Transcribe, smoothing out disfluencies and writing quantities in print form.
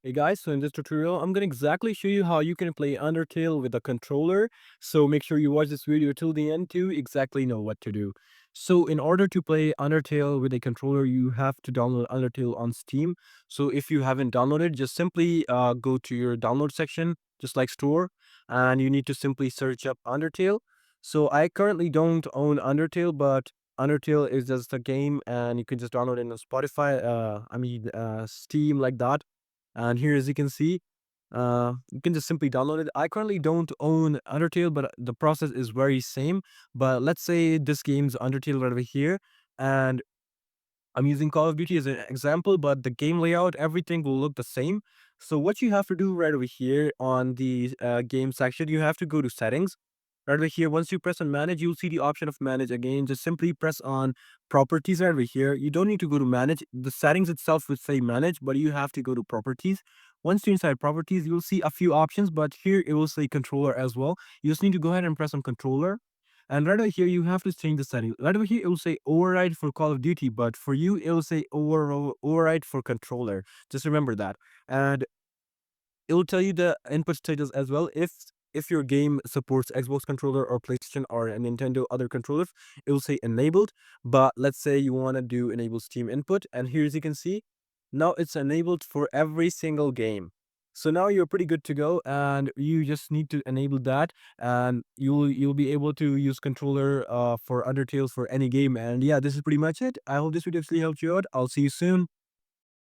Hey guys, so in this tutorial, I'm gonna exactly show you how you can play Undertale with a controller. So make sure you watch this video till the end to exactly know what to do. So in order to play Undertale with a controller, you have to download Undertale on Steam. So if you haven't downloaded, just simply go to your download section, just like store, and you need to simply search up Undertale. So I currently don't own Undertale, but Undertale is just a game, and you can just download it on Spotify. Steam like that. And here, as you can see, you can just simply download it. I currently don't own Undertale, but the process is very same. But let's say this game's Undertale right over here, and I'm using Call of Duty as an example, but the game layout, everything will look the same. So what you have to do right over here on the game section, you have to go to settings. Right over here, once you press on manage, you'll see the option of manage again. Just simply press on properties right over here. You don't need to go to manage. The settings itself will say manage, but you have to go to properties. Once you're inside properties, you'll see a few options, but here it will say controller as well. You just need to go ahead and press on controller. And right over here, you have to change the setting. Right over here, it will say override for Call of Duty, but for you, it will say override for controller. Just remember that. And it will tell you the input status as well. If your game supports Xbox controller or PlayStation or a Nintendo other controller, it will say enabled. But let's say you want to do enable Steam input, and here as you can see, now it's enabled for every single game. So now you're pretty good to go, and you just need to enable that, and you'll be able to use controller for Undertale for any game. And yeah, this is pretty much it. I hope this video actually helped you out. I'll see you soon.